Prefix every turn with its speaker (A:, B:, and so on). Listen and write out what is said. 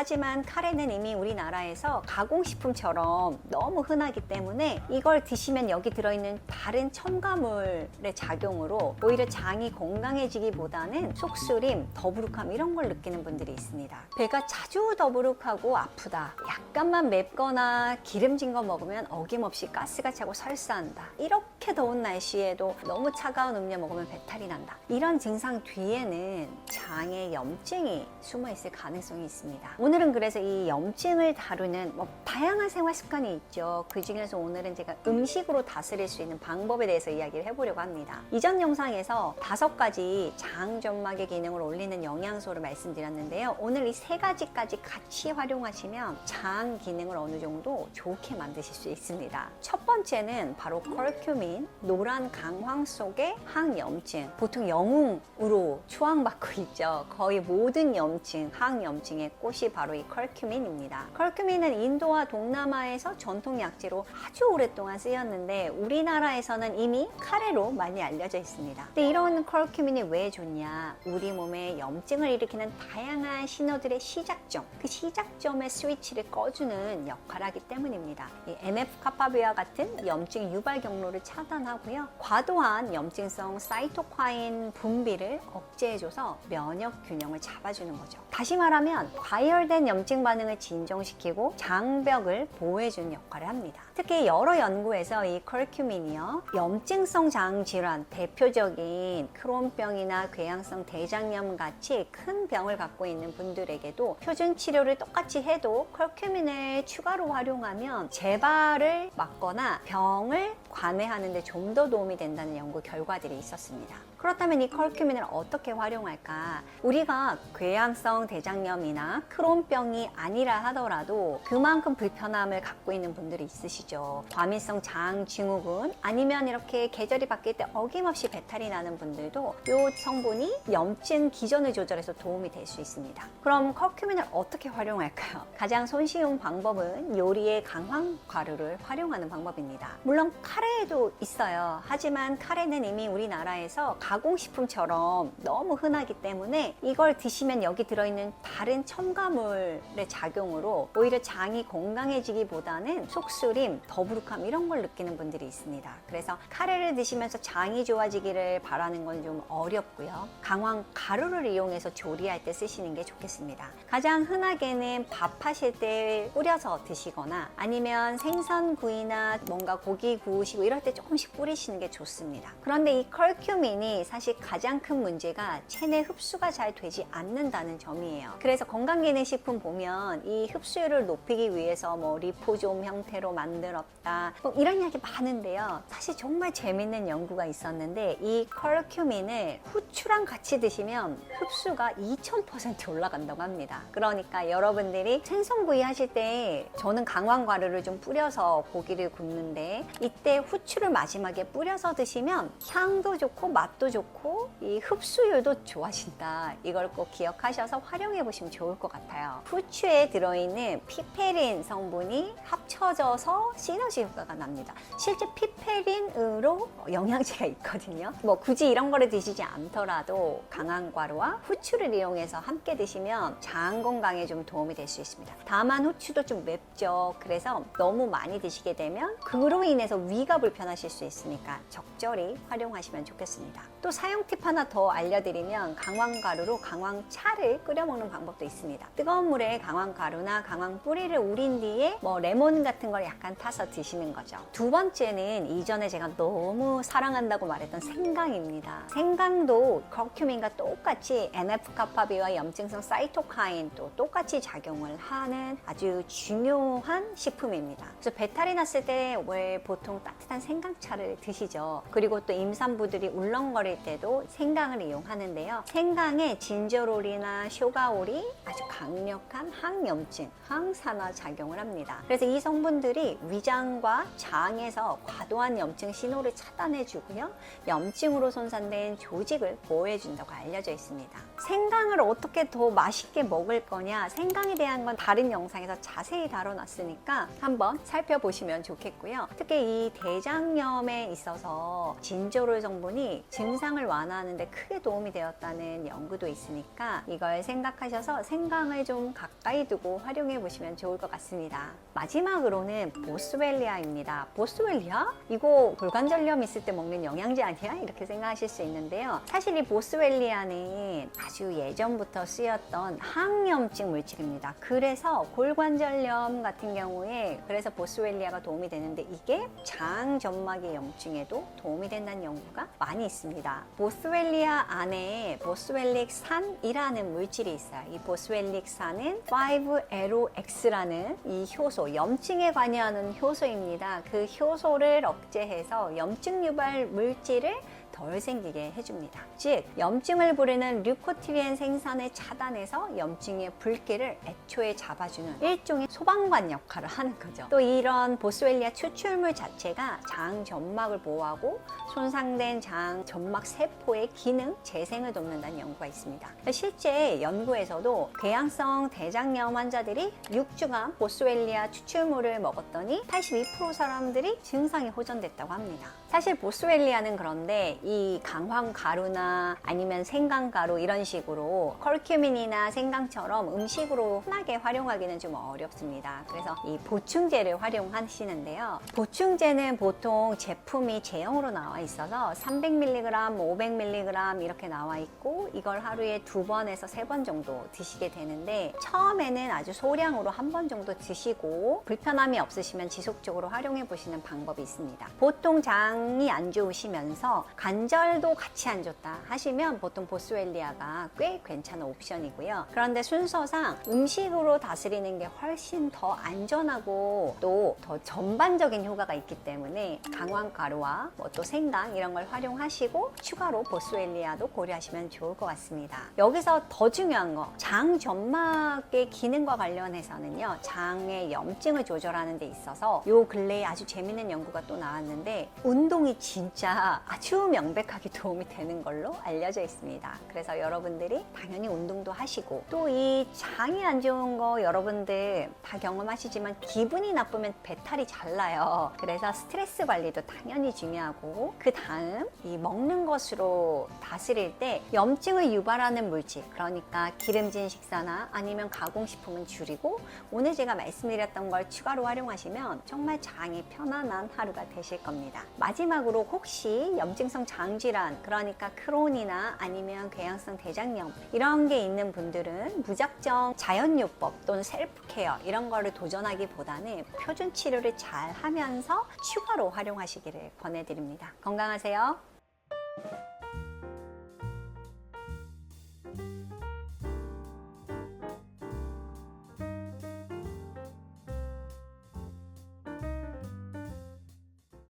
A: 하지만 카레는 이미 우리나라에서 가공식품처럼 너무 흔하기 때문에 이걸 드시면 여기 들어있는 다른 첨가물의 작용으로 오히려 장이 건강해지기보다는 속쓰림, 더부룩함 이런 걸 느끼는 분들이 있습니다. 배가 자주 더부룩하고 아프다, 약간만 맵거나 기름진 거 먹으면 어김없이 가스가 차고 설사한다, 이렇게 더운 날씨에도 너무 차가운 음료 먹으면 배탈이 난다, 이런 증상 뒤에는 장에 염증이 숨어 있을 가능성이 있습니다. 오늘은 그래서 이 염증을 다루는 다양한 생활 습관이 있죠. 그 중에서 오늘은 제가 음식으로 다스릴 수 있는 방법에 대해서 이야기를 해보려고 합니다. 이전 영상에서 5가지 장 점막의 기능을 올리는 영양소를 말씀드렸는데요. 오늘 이 3가지까지 같이 활용하시면 장 기능을 어느 정도 좋게 만드실 수 있습니다. 첫 번째는 바로 커큐민, 노란 강황 속의 항염증, 보통 영웅으로 추앙받고 있죠. 거의 모든 염증, 항염증의 꽃이 바로 이 커큐민입니다. 커큐민은 인도와 동남아에서 전통 약재로 아주 오랫동안 쓰였는데 우리나라에서는 이미 카레로 많이 알려져 있습니다. 근데 이런 커큐민이 왜 좋냐? 우리 몸에 염증을 일으키는 다양한 신호들의 시작점, 그 시작점의 스위치를 꺼주는 역할을 하기 때문입니다. 이 NF-kappa비와 같은 염증 유발 경로를 차단하고요. 과도한 염증성 사이토카인 분비를 억제해줘서 면역 균형을 잡아주는 거죠. 다시 말하면 과열된 염증 반응을 진정시키고 장벽을 보호해주는 역할을 합니다. 특히 여러 연구에서 이 커큐민이요, 염증성 장 질환, 대표적인 크론병이나 궤양성 대장염 같이 큰 병을 갖고 있는 분들에게도 표준 치료를 똑같이 해도 커큐민을 추가로 활용하면 재발을 막거나 병을 관해하는 데 좀 더 도움이 된다는 연구 결과들이 있었습니다. 그렇다면 이 커큐민을 어떻게 활용할까? 우리가 궤양성 대장염이나 크론병이 아니라 하더라도 그만큼 불편함을 갖고 있는 분들이 있으시죠. 과민성 장 증후군, 아니면 이렇게 계절이 바뀔 때 어김없이 배탈이 나는 분들도 이 성분이 염증 기전을 조절해서 도움이 될 수 있습니다. 그럼 커큐민을 어떻게 활용할까요? 가장 손쉬운 방법은 요리의 강황 가루를 활용하는 방법입니다. 물론 카레에도 있어요. 하지만 카레는 이미 우리나라에서 가공식품처럼 너무 흔하기 때문에 이걸 드시면 여기 들어있는 다른 첨가물의 작용으로 오히려 장이 건강해지기보다는 속쓰림, 더부룩함 이런 걸 느끼는 분들이 있습니다. 그래서 카레를 드시면서 장이 좋아지기를 바라는 건 좀 어렵고요. 강황 가루를 이용해서 조리할 때 쓰시는 게 좋겠습니다. 가장 흔하게는 밥 하실 때 뿌려서 드시거나 아니면 생선구이나 뭔가 고기 구우시고 이럴 때 조금씩 뿌리시는 게 좋습니다. 그런데 이 커큐민이 사실 가장 큰 문제가 체내 흡수가 잘 되지 않는다는 점이에요. 그래서 건강기능식품 보면 이 흡수율을 높이기 위해서 리포솜 형태로 만들었다, 이런 이야기 많은데요. 사실 정말 재밌는 연구가 있었는데 이 커큐민을 후추랑 같이 드시면 흡수가 2000% 올라간다고 합니다. 그러니까 여러분들이 생선구이 하실 때 저는 강황가루를 좀 뿌려서 고기를 굽는데 이때 후추를 마지막에 뿌려서 드시면 향도 좋고 맛도 좋고 이 흡수율도 좋아진다. 이걸 꼭 기억하셔서 활용해 보시면 좋을 것 같아요. 후추에 들어있는 피페린 성분이 합쳐져서 시너지 효과가 납니다. 실제 피페린으로 영양제가 있거든요. 굳이 이런 거를 드시지 않더라도 강황가루와 후추를 이용해서 함께 드시면 장 건강에 좀 도움이 될 수 있습니다. 다만 후추도 좀 맵죠. 그래서 너무 많이 드시게 되면 그로 인해서 위가 불편하실 수 있으니까 적절히 활용하시면 좋겠습니다. 또 사용 팁 하나 더 알려드리면 강황가루로 강황차를 끓여 먹는 방법도 있습니다. 뜨거운 물에 강황가루나 강황 뿌리를 우린 뒤에 레몬 같은 걸 약간 타서 드시는 거죠. 두 번째는 이전에 제가 너무 사랑한다고 말했던 생강입니다. 생강도 커큐민과 똑같이 NF-kappa비와 염증성 사이토카인 또 똑같이 작용을 하는 아주 중요한 식품입니다. 그래서 배탈이 났을 때 왜 보통 따뜻한 생강차를 드시죠. 그리고 또 임산부들이 울렁거릴 때도 생강을 이용하는데요. 생강에 진저롤이나 쇼가올이 아주 강력한 항염증, 항산화 작용을 합니다. 그래서 이 성분들이 위장과 장에서 과도한 염증 신호를 차단해주고요. 염증으로 손상된 조직을 보호해준다고 알려져 있습니다. 생강을 어떻게 더 맛있게 먹을 거냐, 생강에 대한 건 다른 영상에서 자세히 다뤄놨으니까 한번 살펴보시면 좋겠고요. 특히 이 대장염에 있어서 진저롤 성분이 증상 증상을 완화하는 데 크게 도움이 되었다는 연구도 있으니까 이걸 생각하셔서 생강을 좀 가까이 두고 활용해 보시면 좋을 것 같습니다. 마지막으로는 보스웰리아입니다. 보스웰리아? 이거 골관절염 있을 때 먹는 영양제 아니야? 이렇게 생각하실 수 있는데요. 사실 이 보스웰리아는 아주 예전부터 쓰였던 항염증 물질입니다. 그래서 골관절염 같은 경우에 그래서 보스웰리아가 도움이 되는데 이게 장점막의 염증에도 도움이 된다는 연구가 많이 있습니다. 보스웰리아 안에 보스웰릭산이라는 물질이 있어요. 이 보스웰릭산은 5-LOX라는 이 효소, 염증에 관여하는 효소입니다. 그 효소를 억제해서 염증 유발 물질을 덜 생기게 해줍니다. 즉 염증을 부르는 류코트리엔 생산을 차단해서 염증의 불길을 애초에 잡아주는 일종의 소방관 역할을 하는 거죠. 또 이런 보스웰리아 추출물 자체가 장 점막을 보호하고 손상된 장 점막 세포의 기능 재생을 돕는다는 연구가 있습니다. 실제 연구에서도 궤양성 대장염 환자들이 6주간 보스웰리아 추출물을 먹었더니 82% 사람들이 증상이 호전됐다고 합니다. 사실 보스웰리아는 그런데 이 강황가루나 아니면 생강가루 이런 식으로 컬큐민이나 생강처럼 음식으로 흔하게 활용하기는 좀 어렵습니다. 그래서 이 보충제를 활용하시는데요. 보충제는 보통 제품이 제형으로 나와 있어서 300mg, 500mg 이렇게 나와 있고 이걸 하루에 2번에서 3번 정도 드시게 되는데 처음에는 아주 소량으로 1번 정도 드시고 불편함이 없으시면 지속적으로 활용해 보시는 방법이 있습니다. 보통 장이 안 좋으시면서 관절도 같이 안 좋다 하시면 보통 보스웰리아가 꽤 괜찮은 옵션이고요. 그런데 순서상 음식으로 다스리는 게 훨씬 더 안전하고 또 더 전반적인 효과가 있기 때문에 강황가루와 또 생강 이런 걸 활용하시고 추가로 보스웰리아도 고려하시면 좋을 것 같습니다. 여기서 더 중요한 거 장 점막의 기능과 관련해서는요. 장의 염증을 조절하는 데 있어서 요 근래에 아주 재밌는 연구가 또 나왔는데 운동이 진짜 아주 명백하게 도움이 되는 걸로 알려져 있습니다. 그래서 여러분들이 당연히 운동도 하시고 또 이 장이 안 좋은 거 여러분들 다 경험하시지만 기분이 나쁘면 배탈이 잘 나요. 그래서 스트레스 관리도 당연히 중요하고 그 다음 이 먹는 것으로 다스릴 때 염증을 유발하는 물질 그러니까 기름진 식사나 아니면 가공식품은 줄이고 오늘 제가 말씀드렸던 걸 추가로 활용하시면 정말 장이 편안한 하루가 되실 겁니다. 마지막으로 혹시 염증성 장질환 그러니까 크론이나 아니면 궤양성 대장염 이런 게 있는 분들은 무작정 자연요법 또는 셀프케어 이런 거를 도전하기보다는 표준 치료를 잘 하면서 추가로 활용하시기를 권해드립니다. 건강하세요.